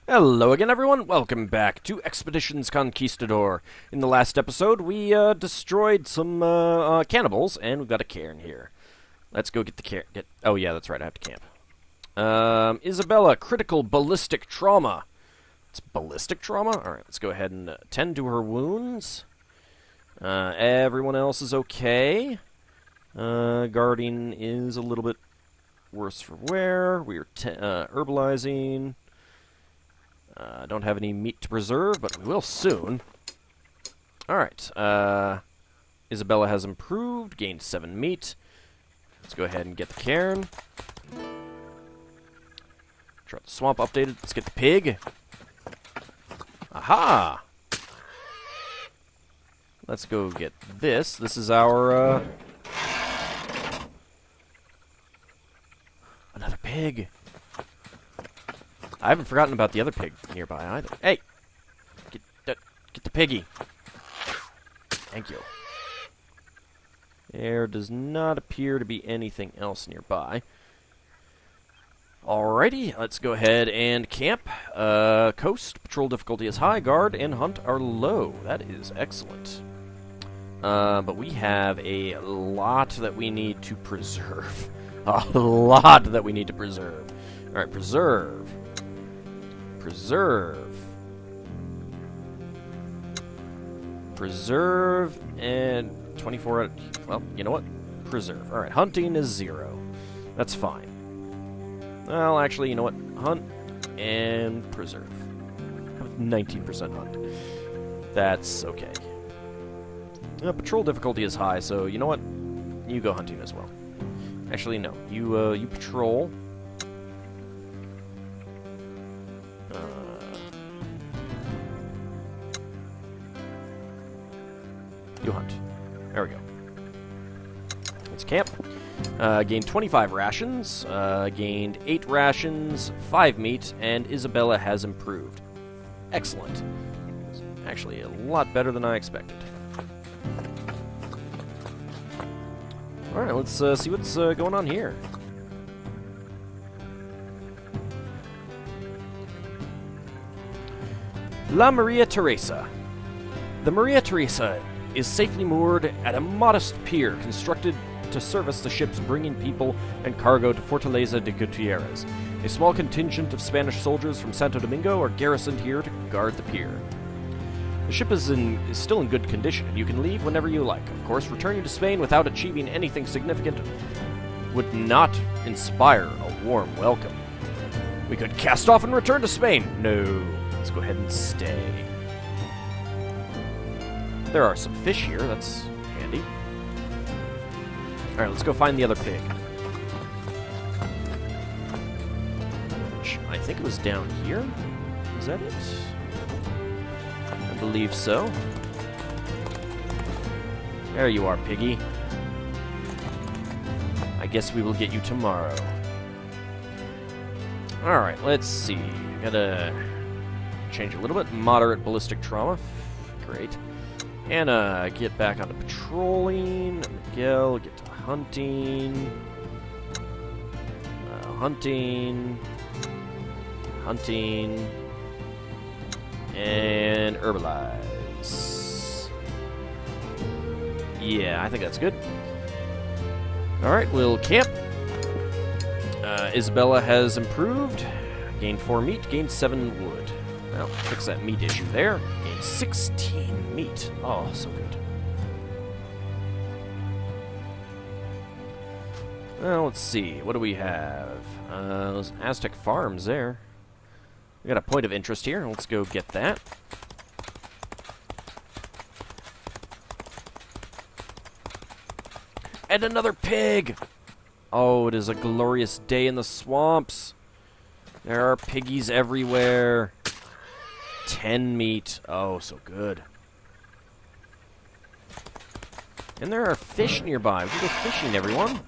Hello again, everyone. Welcome back to Expeditions Conquistador. In the last episode, we destroyed some cannibals, and we've got a cairn here. Let's go get the cairn. Oh yeah, that's right. I have to camp. Isabella, critical ballistic trauma. It's ballistic trauma. All right, let's go ahead and tend to her wounds. Everyone else is okay. Guarding is a little bit worse for wear. We're herbalizing. Don't have any meat to preserve, but we will soon. Alright, Isabella has improved, gained 7 meat. Let's go ahead and get the cairn. Try the swamp updated. Let's get the pig. Aha! Let's go get this. This is our, another pig. I haven't forgotten about the other pig nearby either. Hey! Get the piggy. Thank you. There does not appear to be anything else nearby. Alrighty, let's go ahead and camp. Coast, patrol difficulty is high, guard and hunt are low. That is excellent. But we have a lot that we need to preserve. A lot that we need to preserve. Alright, preserve. Preserve, and 24 well, you know what? Preserve. Alright, hunting is 0. That's fine. Well, actually, you know what? Hunt and preserve. 19% hunt. That's okay. Patrol difficulty is high, so you know what? You go hunting as well. Actually, no. You patrol. You hunt. There we go. Let's camp. Gained 25 rations. Gained 8 rations, 5 meat, and Isabella has improved. Excellent. It's actually a lot better than I expected. Alright, let's see what's going on here. La Maria Teresa. The Maria Teresa is safely moored at a modest pier constructed to service the ships bringing people and cargo to Fortaleza de Gutierrez. A small contingent of Spanish soldiers from Santo Domingo are garrisoned here to guard the pier. The ship is still in good condition, and you can leave whenever you like. Of course, returning to Spain without achieving anything significant would not inspire a warm welcome. We could cast off and return to Spain. No, let's go ahead and stay. There are some fish here, that's handy. Alright, let's go find the other pig. Which I think it was down here. Is that it? I believe so. There you are, piggy. I guess we will get you tomorrow. Alright, let's see. Gotta change a little bit. Moderate ballistic trauma. Great. Anna, get back onto patrolling. Miguel, get to hunting. Hunting. And herbalize. Yeah, I think that's good. Alright, we'll camp. Isabella has improved. Gained 4 meat, gained 7 wood. Well, fix that meat issue there. Gained 16 meat. Oh, so good. Well, let's see. What do we have? Those Aztec farms there. We got a point of interest here. Let's go get that. And another pig! Oh, it is a glorious day in the swamps. There are piggies everywhere. 10 meat. Oh, so good. And there are fish nearby. We can go fishing, everyone.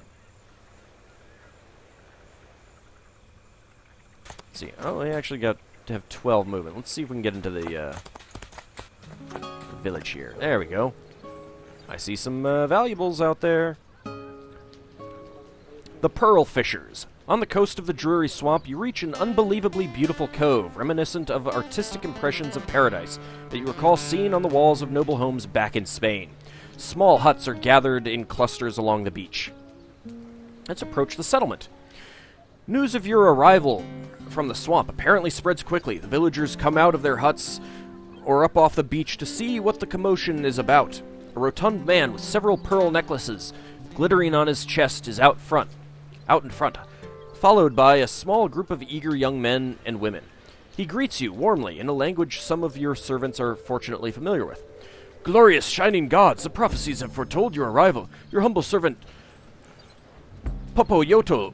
Let's see. Oh, we actually got to have 12 movement. Let's see if we can get into the village here. There we go. I see some valuables out there. The Pearl Fishers. On the coast of the dreary swamp, you reach an unbelievably beautiful cove, reminiscent of artistic impressions of paradise that you recall seeing on the walls of noble homes back in Spain. Small huts are gathered in clusters along the beach. Let's approach the settlement. News of your arrival from the swamp apparently spreads quickly. The villagers come out of their huts or up off the beach to see what the commotion is about. A rotund man with several pearl necklaces glittering on his chest is out in front, followed by a small group of eager young men and women. He greets you warmly in a language some of your servants are fortunately familiar with. Glorious shining gods, the prophecies have foretold your arrival. Your humble servant, Popoyotl,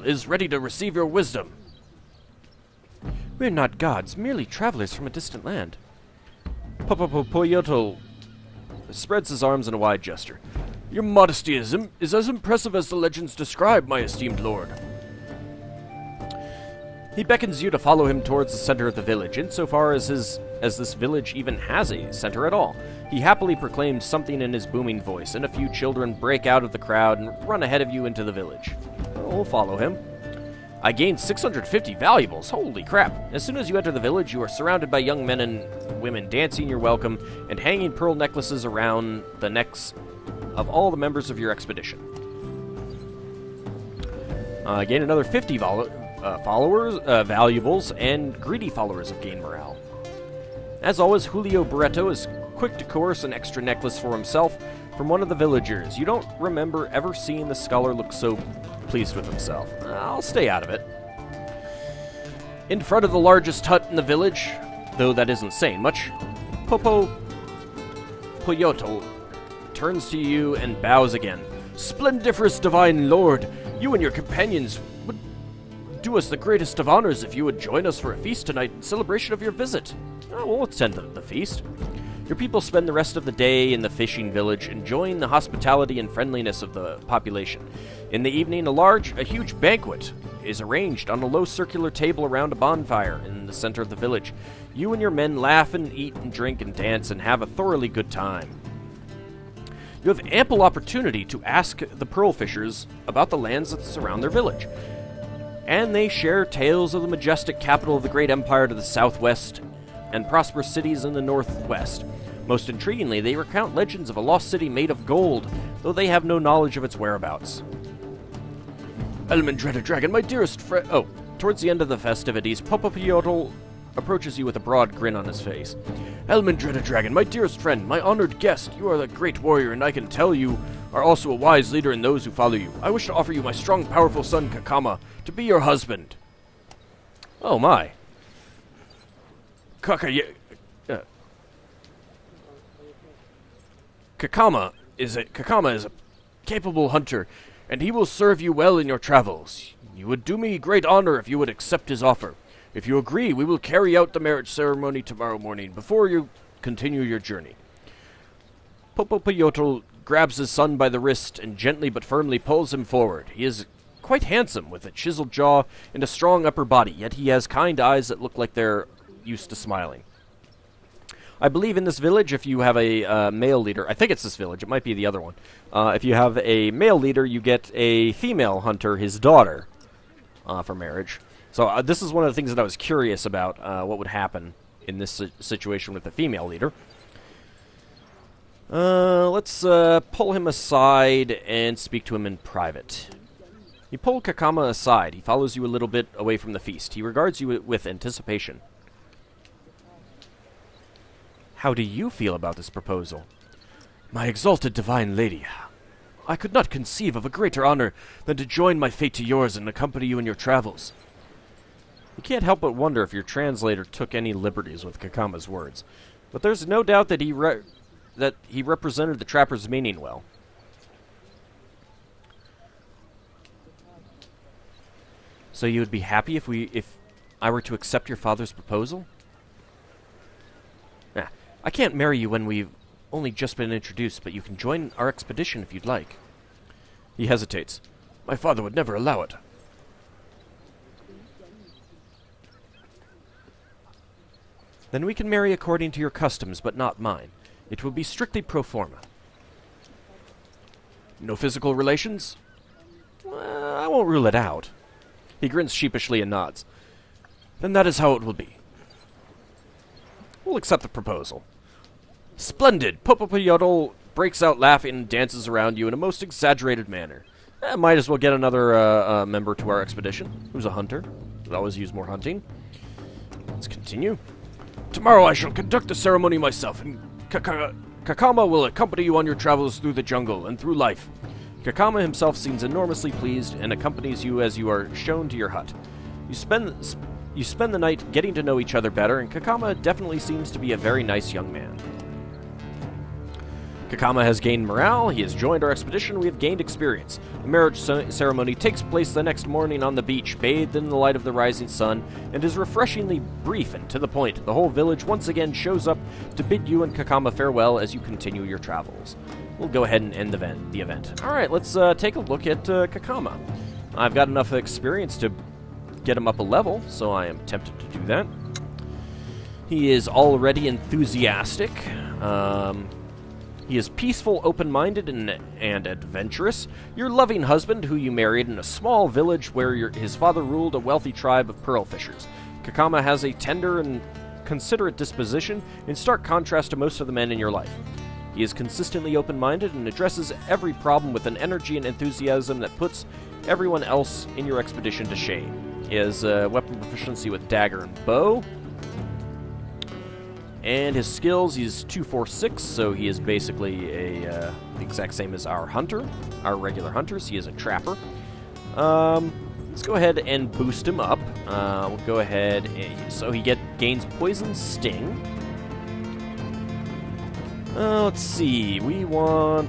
is ready to receive your wisdom. We're not gods, merely travelers from a distant land. Popoyotl spreads his arms in a wide gesture. Your modesty is as impressive as the legends describe, my esteemed lord. He beckons you to follow him towards the center of the village, insofar as this village even has a center at all. He happily proclaims something in his booming voice, and a few children break out of the crowd and run ahead of you into the village. We'll follow him. I gained 650 valuables. Holy crap. As soon as you enter the village, you are surrounded by young men and women dancing your welcome and hanging pearl necklaces around the necks of all the members of your expedition. Gain another 50 valuables, and greedy followers have gained morale. As always, Julio Barreto is quick to coerce an extra necklace for himself from one of the villagers. You don't remember ever seeing the scholar look so pleased with himself. I'll stay out of it. In front of the largest hut in the village, though that isn't saying much, Poyotl turns to you and bows again. Splendiferous divine lord, you and your companions would do us the greatest of honors if you would join us for a feast tonight in celebration of your visit. We'll attend the feast. Your people spend the rest of the day in the fishing village, enjoying the hospitality and friendliness of the population. In the evening, a huge banquet is arranged on a low circular table around a bonfire in the center of the village. You and your men laugh and eat and drink and dance and have a thoroughly good time. You have ample opportunity to ask the pearl fishers about the lands that surround their village, and they share tales of the majestic capital of the great empire to the southwest and prosperous cities in the northwest. Most intriguingly, they recount legends of a lost city made of gold, though they have no knowledge of its whereabouts. AuldDragon, my dearest friend... Oh, towards the end of the festivities, Popoyotl approaches you with a broad grin on his face. AuldDragon, my dearest friend, my honored guest, you are a great warrior, and I can tell you are also a wise leader in those who follow you. I wish to offer you my strong, powerful son, Kakama, to be your husband. Oh, my. Kakama is a capable hunter, and he will serve you well in your travels. You would do me great honor if you would accept his offer. If you agree, we will carry out the marriage ceremony tomorrow morning before you continue your journey. Popoyotl grabs his son by the wrist and gently but firmly pulls him forward. He is quite handsome, with a chiseled jaw and a strong upper body, yet he has kind eyes that look like they're used to smiling. I believe in this village, if you have a male leader, I think it's this village, it might be the other one. If you have a male leader, you get a female hunter, his daughter, for marriage. So this is one of the things that I was curious about, what would happen in this situation with the female leader. Let's pull him aside and speak to him in private. You pull Kakama aside. He follows you a little bit away from the feast. He regards you with anticipation. How do you feel about this proposal? My exalted divine lady, I could not conceive of a greater honor than to join my fate to yours and accompany you in your travels. You can't help but wonder if your translator took any liberties with Kakama's words, but there's no doubt that he represented the trapper's meaning well. So you would be happy if I were to accept your father's proposal? I can't marry you when we've only just been introduced, but you can join our expedition if you'd like. He hesitates. My father would never allow it. Then we can marry according to your customs, but not mine. It will be strictly pro forma. No physical relations? I won't rule it out. He grins sheepishly and nods. Then that is how it will be. We'll accept the proposal. Splendid! Popopayodol breaks out laughing and dances around you in a most exaggerated manner. Might as well get another member to our expedition, who's a hunter. Could always use more hunting. Let's continue. Tomorrow I shall conduct the ceremony myself, and Kakama will accompany you on your travels through the jungle and through life. Kakama himself seems enormously pleased and accompanies you as you are shown to your hut. You spend the night getting to know each other better, and Kakama definitely seems to be a very nice young man. Kakama has gained morale, he has joined our expedition, we have gained experience. The marriage ceremony takes place the next morning on the beach, bathed in the light of the rising sun, and is refreshingly brief and to the point. The whole village once again shows up to bid you and Kakama farewell as you continue your travels. We'll go ahead and end the event. Alright, let's take a look at Kakama. I've got enough experience to get him up a level, so I am tempted to do that. He is already enthusiastic. He is peaceful, open-minded, and adventurous. Your loving husband, who you married in a small village where his father ruled a wealthy tribe of pearl fishers. Kakama has a tender and considerate disposition, in stark contrast to most of the men in your life. He is consistently open-minded and addresses every problem with an energy and enthusiasm that puts everyone else in your expedition to shame. He has weapon proficiency with dagger and bow. And his skills, he's 246, so he is basically the exact same as our hunter, our regular hunters. He is a trapper. Let's go ahead and boost him up. We'll go ahead, so he gains poison sting. Let's see, we'll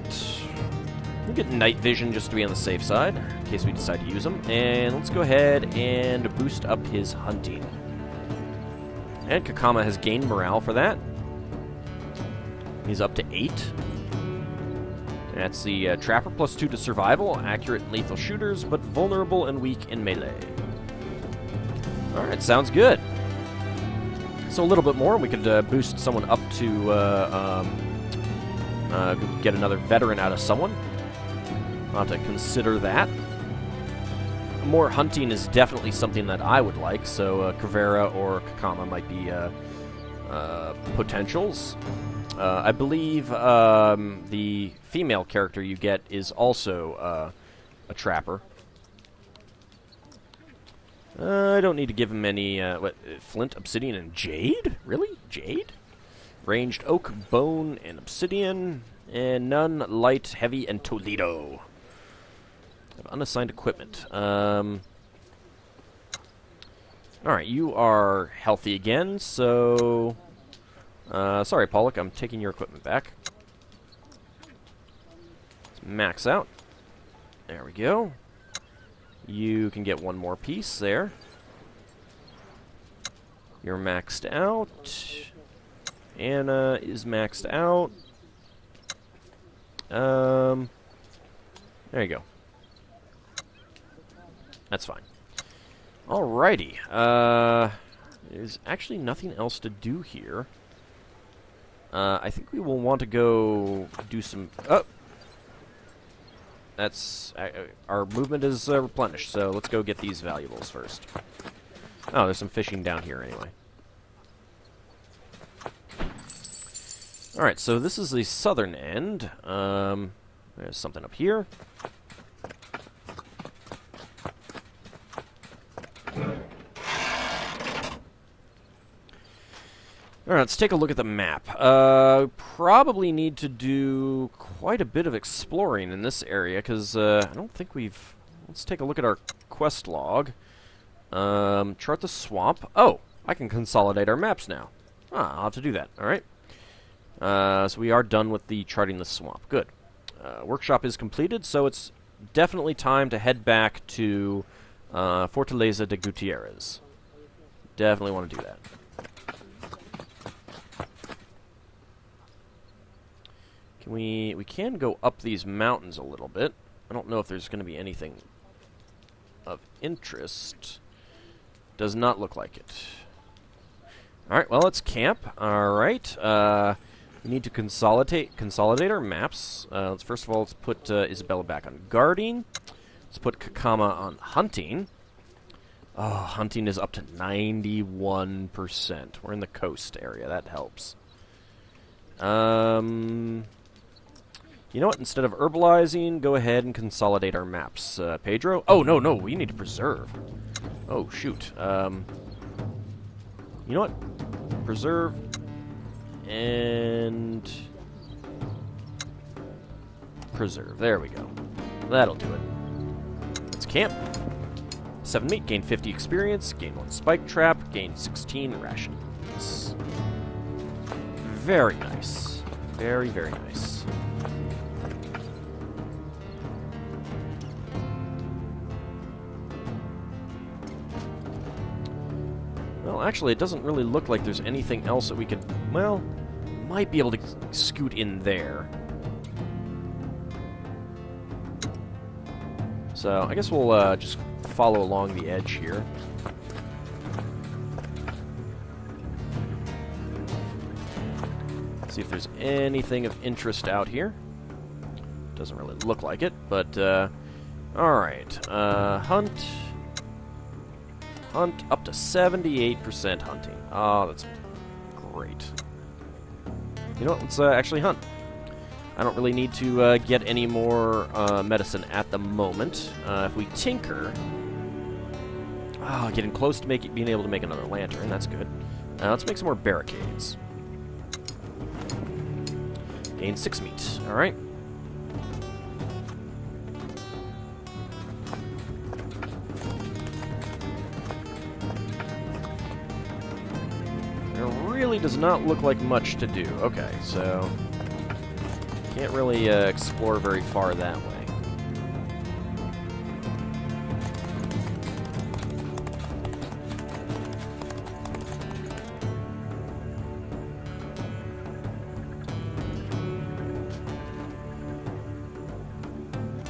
get night vision just to be on the safe side, in case we decide to use him. And let's go ahead and boost up his hunting. And Kakama has gained morale for that. He's up to 8. That's the Trapper, +2 to survival, accurate and lethal shooters, but vulnerable and weak in melee. Alright, sounds good. So a little bit more, we could boost someone up to get another veteran out of someone. I'll have to consider that. More hunting is definitely something that I would like, so Kavera or Kakama might be potentials. I believe the female character you get is also a trapper. I don't need to give him any, flint, obsidian, and jade? Really? Jade? Ranged oak, bone, and obsidian, and none, light, heavy, and Toledo. Unassigned equipment. Alright, you are healthy again, so... sorry, Pollock, I'm taking your equipment back. Let's max out. There we go. You can get one more piece there. You're maxed out. Anna is maxed out. There you go. That's fine. Alrighty. There's actually nothing else to do here. I think we will want to go do some... Oh! That's... our movement is replenished, so let's go get these valuables first. Oh, there's some fishing down here anyway. Alright, so this is the southern end. There's something up here. Alright, let's take a look at the map. Probably need to do quite a bit of exploring in this area, because I don't think we've... Let's take a look at our quest log. Chart the swamp. Oh, I can consolidate our maps now. I'll have to do that, alright. So we are done with the charting the swamp. Good. Workshop is completed, so it's definitely time to head back to Fortaleza de Gutierrez. Definitely want to do that. We can go up these mountains a little bit. I don't know if there's going to be anything of interest. Does not look like it. Alright, well, let's camp. Alright. We need to consolidate our maps. First of all, let's put Isabella back on guarding. Let's put Kakama on hunting. Oh, hunting is up to 91%. We're in the coast area. That helps. You know what? Instead of herbalizing, go ahead and consolidate our maps. Pedro? Oh, no. We need to preserve. Oh, shoot. You know what? Preserve. And... preserve. There we go. That'll do it. Let's camp. 7 meat, gain 50 experience, gain 1 spike trap, gain 16 rations. Very nice. Very, very nice. Well, actually, it doesn't really look like there's anything else that we could... well, might be able to scoot in there. So, I guess we'll just follow along the edge here. See if there's anything of interest out here. Doesn't really look like it, but, alright. Hunt. Hunt up to 78% hunting. Oh, that's great. You know what? Let's actually hunt. I don't really need to get any more medicine at the moment. If we tinker... oh, getting close to being able to make another lantern. That's good. Let's make some more barricades. Gain 6 meat. Alright. There really does not look like much to do. Okay, so... can't really explore very far that way.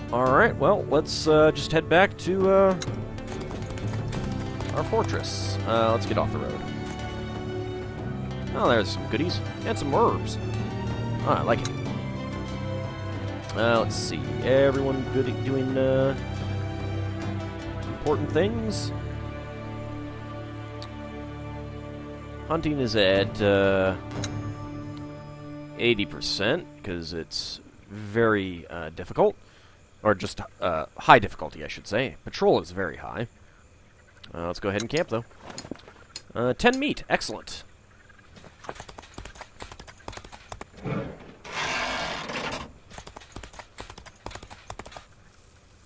Alright, well, let's just head back to our fortress. Let's get off the road. Oh, there's some goodies. And some herbs. Oh, I like it. Let's see. Everyone good at doing important things. Hunting is at 80% because it's very difficult. Or just high difficulty, I should say. Patrol is very high. Let's go ahead and camp, though. 10 meat. Excellent.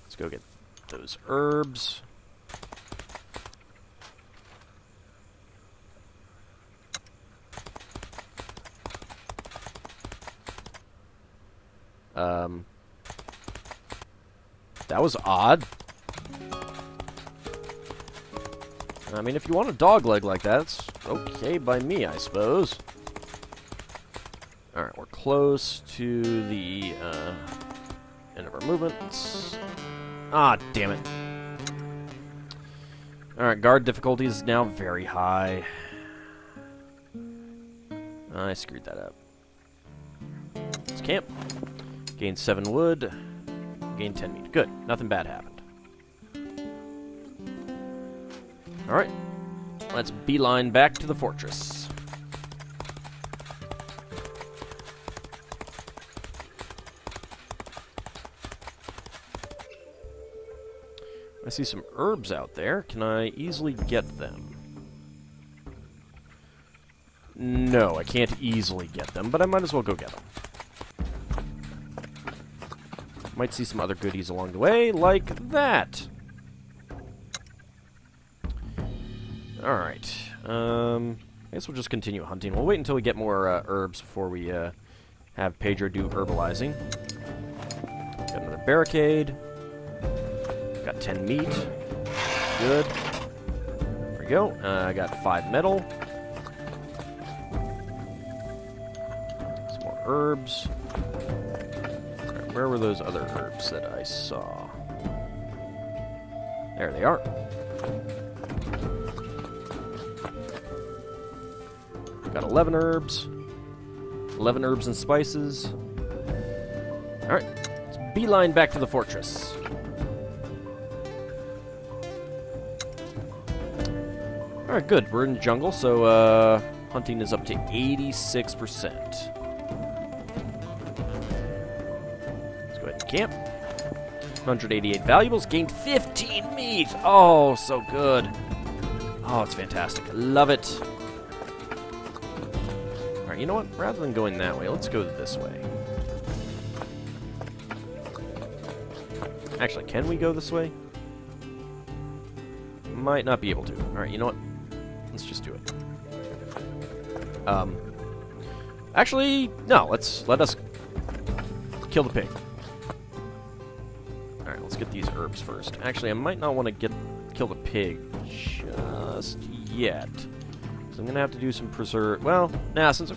Let's go get those herbs. That was odd. I mean, if you want a dog leg like that, it's okay by me, I suppose. Alright, we're close to the end of our movements. Ah, damn it. Alright, guard difficulty is now very high. I screwed that up. Let's camp. Gain 7 wood. Gain 10 meat. Good. Nothing bad happened. Alright. Let's beeline back to the fortress. I see some herbs out there. Can I easily get them? No, I can't easily get them, but I might as well go get them. Might see some other goodies along the way, like that. Alright. I guess we'll just continue hunting. We'll wait until we get more herbs before we have Pedro do herbalizing. Got another barricade. Got 10 meat. Good. There we go. I got 5 metal. Some more herbs. Right, where were those other herbs that I saw? There they are. Got 11 herbs. 11 herbs and spices. Alright, let's beeline back to the fortress. Alright, good. We're in the jungle, so hunting is up to 86%. Let's go ahead and camp. 188 valuables, gained 15 meat! Oh, so good. Oh, it's fantastic. I love it. Alright, you know what? Rather than going that way, let's go this way. Actually, can we go this way? Might not be able to. Alright, you know what? Let's just do it. Actually, no, let us kill the pig. Alright, let's get these herbs first. Actually, I might not want to kill the pig just yet. So I'm gonna have to do some since I'm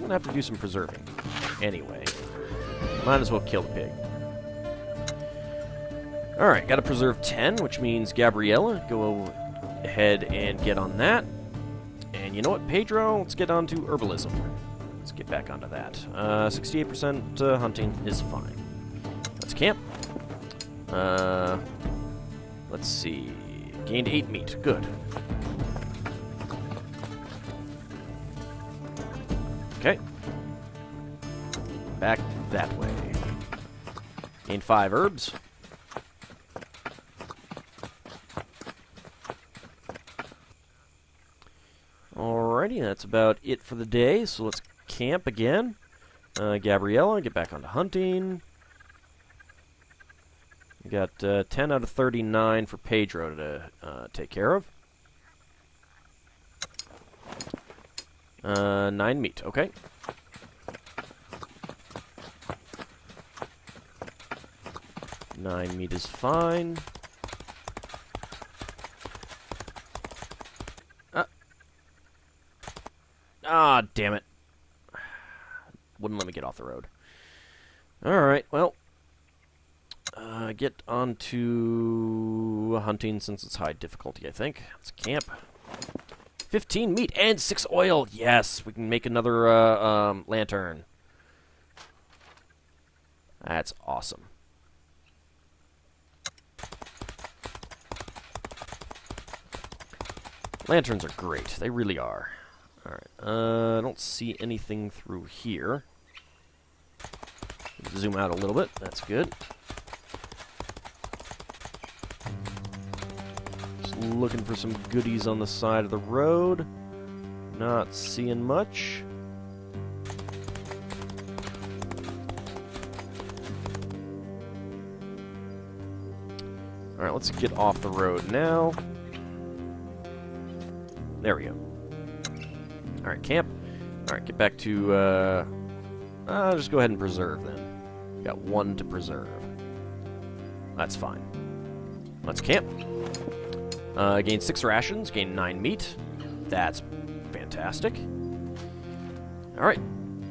gonna have to do some preserving. Anyway. Might as well kill the pig. Alright, gotta preserve 10, which means Gabriella, go ahead and get on that. And you know what, Pedro, let's get on to herbalism. Let's get back onto that. 68% hunting is fine. Let's camp. Let's see. Gained 8 meat. Good. Okay. Back that way. Gained 5 herbs. Alrighty, that's about it for the day, so let's camp again. Gabriella, get back onto hunting. We got 10 out of 39 for Pedro to take care of. 9 meat, okay. Nine meat is fine. Ah, damn it. Wouldn't let me get off the road. Alright, well. Get on to hunting since it's high difficulty, I think. Let's camp. 15 meat and 6 oil. Yes, we can make another lantern. That's awesome. Lanterns are great. They really are. Alright, I don't see anything through here. Zoom out a little bit. That's good. Just looking for some goodies on the side of the road. Not seeing much. Alright, let's get off the road now. There we go. Alright, camp. Alright, get back to, just go ahead and preserve then. Got 1 to preserve. That's fine. Let's camp. Gain 6 rations, gain 9 meat. That's fantastic. Alright,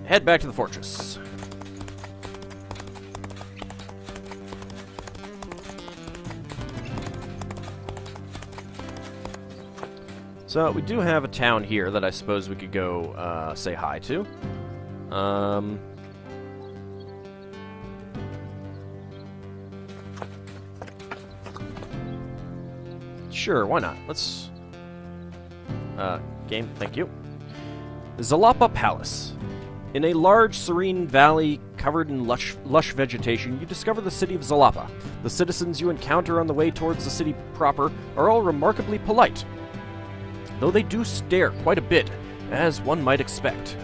head back to the fortress. So, we do have a town here that I suppose we could go, say hi to. Sure, why not? Let's... game, thank you. Zalapa Palace. In a large, serene valley covered in lush vegetation, you discover the city of Zalapa. The citizens you encounter on the way towards the city proper are all remarkably polite, though they do stare quite a bit, as one might expect.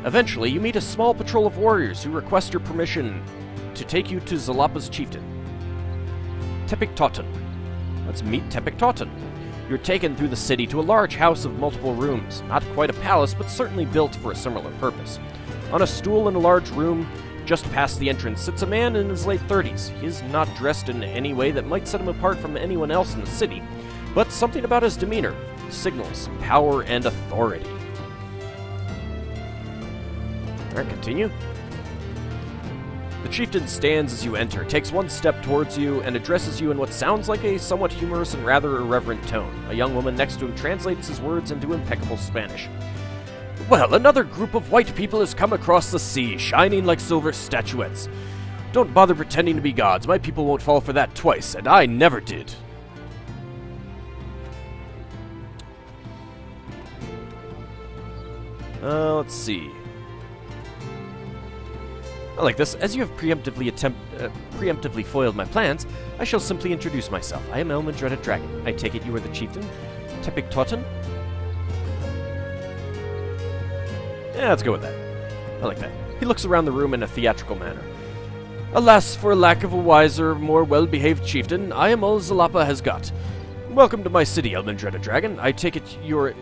Eventually, you meet a small patrol of warriors who request your permission to take you to Zalapa's chieftain, Tepiktoten. Let's meet Tepiktoten. You're taken through the city to a large house of multiple rooms. Not quite a palace, but certainly built for a similar purpose. On a stool in a large room, just past the entrance, sits a man in his late 30s. He is not dressed in any way that might set him apart from anyone else in the city, but something about his demeanor signals power and authority. Alright, continue. The chieftain stands as you enter, takes 1 step towards you, and addresses you in what sounds like a somewhat humorous and rather irreverent tone. A young woman next to him translates his words into impeccable Spanish. Well, another group of white people has come across the sea, shining like silver statuettes. Don't bother pretending to be gods. My people won't fall for that twice, and I never did. Let's see. I like this. As you have preemptively foiled my plans, I shall simply introduce myself. I am AuldDragon. I take it you are the chieftain? Conquistador? Yeah, let's go with that. I like that. He looks around the room in a theatrical manner. Alas, for lack of a wiser, more well-behaved chieftain, I am all Zalapa has got. Welcome to my city, AuldDragon. I take it your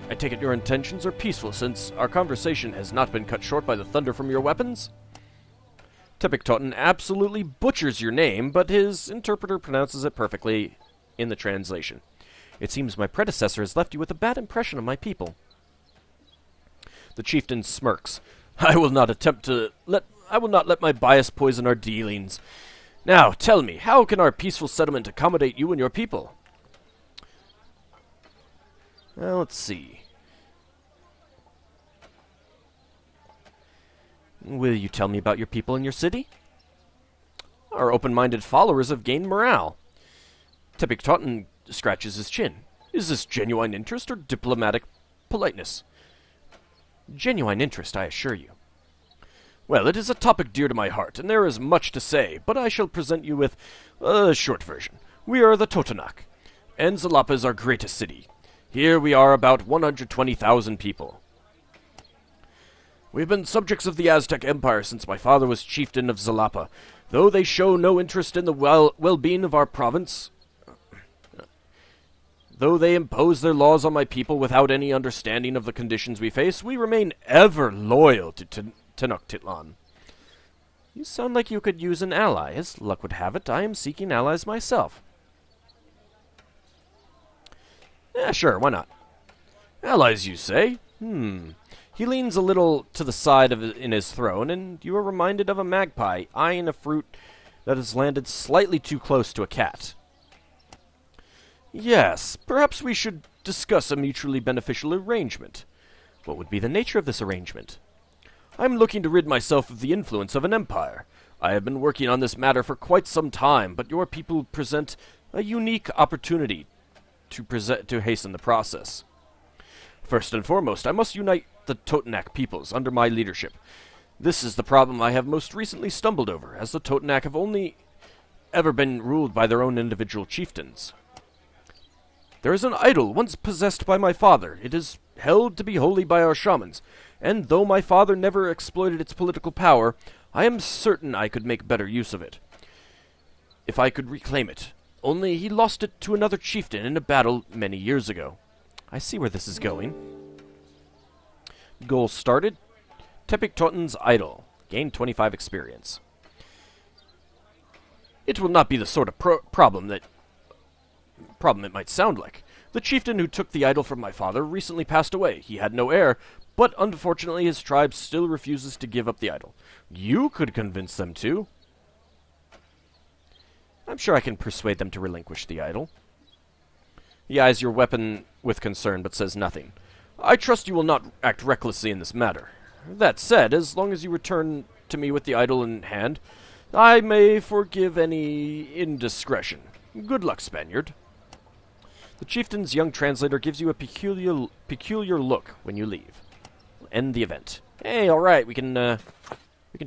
intentions are peaceful, since our conversation has not been cut short by the thunder from your weapons. Conquistador absolutely butchers your name, but his interpreter pronounces it perfectly in the translation. It seems my predecessor has left you with a bad impression of my people. The chieftain smirks. I will not let my bias poison our dealings. Now, tell me, how can our peaceful settlement accommodate you and your people? Well, let's see. Will you tell me about your people and your city? Our open-minded followers have gained morale. Conquistador scratches his chin. Is this genuine interest or diplomatic politeness? Genuine interest, I assure you. Well, it is a topic dear to my heart, and there is much to say, but I shall present you with a short version. We are the Totonac, and Zalapa is our greatest city. Here we are about 120,000 people. We have been subjects of the Aztec Empire since my father was chieftain of Zalapa. Though they show no interest in the well-being of our province, though they impose their laws on my people without any understanding of the conditions we face, we remain ever loyal to Tenochtitlan. You sound like you could use an ally. As luck would have it, I am seeking allies myself. Yeah, sure, why not? Allies, you say? He leans a little to the side in his throne, and you are reminded of a magpie eyeing a fruit that has landed slightly too close to a cat. Yes, perhaps we should discuss a mutually beneficial arrangement. What would be the nature of this arrangement? I am looking to rid myself of the influence of an empire. I have been working on this matter for quite some time, but your people present a unique opportunity to hasten the process. First and foremost, I must unite the Totonac peoples under my leadership. This is the problem I have most recently stumbled over, as the Totonac have only ever been ruled by their own individual chieftains. There is an idol once possessed by my father. It is held to be holy by our shamans, and though my father never exploited its political power, I am certain I could make better use of it, if I could reclaim it. Only he lost it to another chieftain in a battle many years ago. I see where this is going. Goal started. Conquistador's idol. Gain 25 experience. It will not be the sort of problem it might sound like. The chieftain who took the idol from my father recently passed away. He had no heir, but unfortunately his tribe still refuses to give up the idol. You could convince them to. I'm sure I can persuade them to relinquish the idol. He eyes your weapon with concern, but says nothing. I trust you will not act recklessly in this matter. That said, as long as you return to me with the idol in hand, I may forgive any indiscretion. Good luck, Spaniard. The chieftain's young translator gives you a peculiar look when you leave. We'll end the event. Hey, all right, we can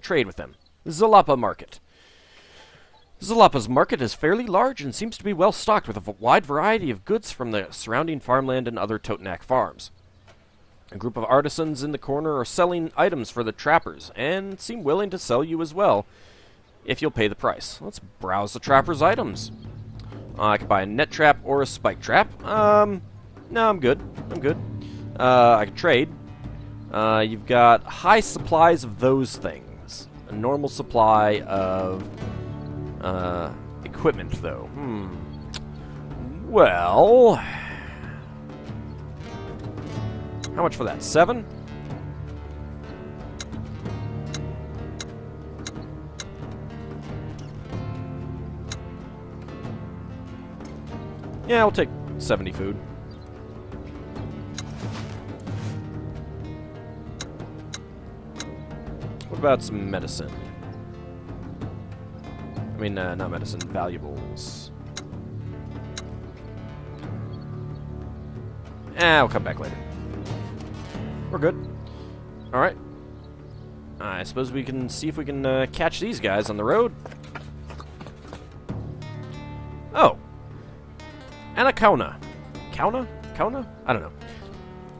trade with them. Zalapa Market. Zalapa's market is fairly large and seems to be well stocked with a wide variety of goods from the surrounding farmland and other Totonac farms. A group of artisans in the corner are selling items for the trappers and seem willing to sell you as well if you'll pay the price. Let's browse the trappers' items. I could buy a net trap or a spike trap. No, I'm good. I could trade. You've got high supplies of those things. A normal supply of equipment, though. Well, how much for that? 7? Yeah, I'll take 70 food. What about some medicine? I mean, not medicine, valuables. I'll come back later. We're good. Alright. I suppose we can see if we can catch these guys on the road. Oh. Anakona. Kauna? I don't know.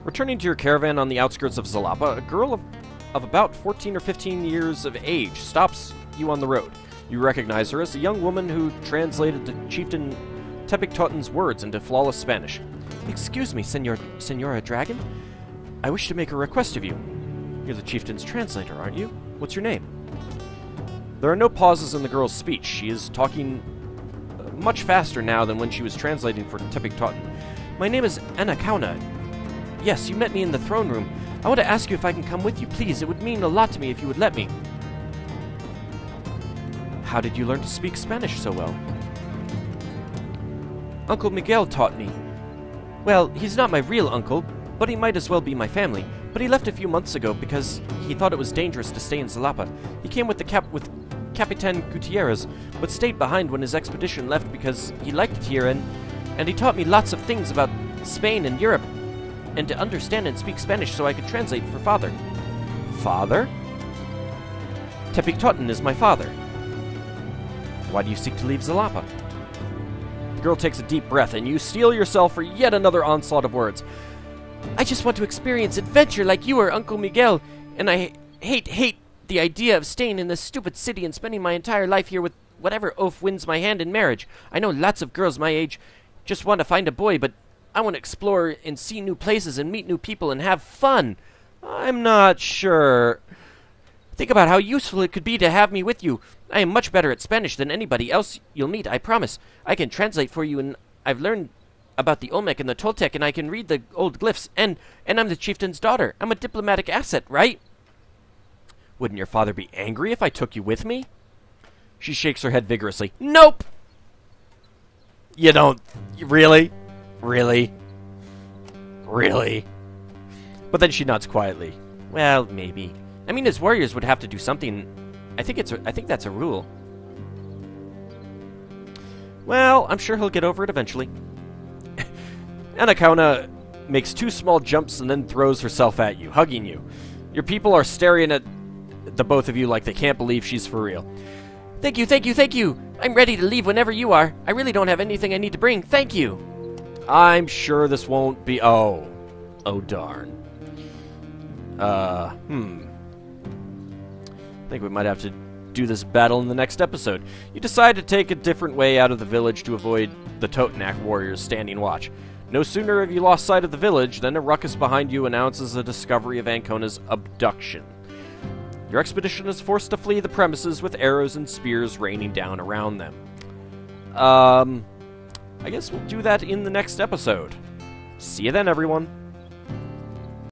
Returning to your caravan on the outskirts of Zalapa, a girl of about 14 or 15 years of age stops you on the road. You recognize her as a young woman who translated the chieftain Tepiktoten's words into flawless Spanish. Excuse me, Senora Dragon. I wish to make a request of you. You're the chieftain's translator, aren't you? What's your name? There are no pauses in the girl's speech. She is talking much faster now than when she was translating for Tepiktoten. My name is Anakona. Yes, you met me in the throne room. I want to ask you if I can come with you, please. It would mean a lot to me if you would let me. How did you learn to speak Spanish so well? Uncle Miguel taught me. Well, he's not my real uncle, but he might as well be my family. But he left a few months ago because he thought it was dangerous to stay in Zalapa. He came with Capitan Gutierrez, but stayed behind when his expedition left because he liked it here, and he taught me lots of things about Spain and Europe, and to understand and speak Spanish so I could translate for father. Father? Tepiktoten is my father. Why do you seek to leave Zalapa? The girl takes a deep breath, and you steel yourself for yet another onslaught of words. I just want to experience adventure like you or Uncle Miguel, and I hate the idea of staying in this stupid city and spending my entire life here with whatever oaf wins my hand in marriage. I know lots of girls my age just want to find a boy, but I want to explore and see new places and meet new people and have fun. I'm not sure. Think about how useful it could be to have me with you. I am much better at Spanish than anybody else you'll meet, I promise. I can translate for you, and I've learned about the Olmec and the Toltec, and I can read the old glyphs, and I'm the chieftain's daughter. I'm a diplomatic asset, right? Wouldn't your father be angry if I took you with me? She shakes her head vigorously. Nope! You don't... Really? Really? Really? But then she nods quietly. Well, maybe. I mean, his warriors would have to do something. I think that's a rule. Well, I'm sure he'll get over it eventually. Anakona makes 2 small jumps and then throws herself at you, hugging you. Your people are staring at the both of you like they can't believe she's for real. Thank you, thank you, thank you! I'm ready to leave whenever you are. I really don't have anything I need to bring. Thank you! I'm sure this won't be... Oh, darn. I think we might have to do this battle in the next episode. You decide to take a different way out of the village to avoid the Totenac warriors standing watch. No sooner have you lost sight of the village than a ruckus behind you announces the discovery of Ankona's abduction. Your expedition is forced to flee the premises with arrows and spears raining down around them. I guess we'll do that in the next episode. See you then, everyone.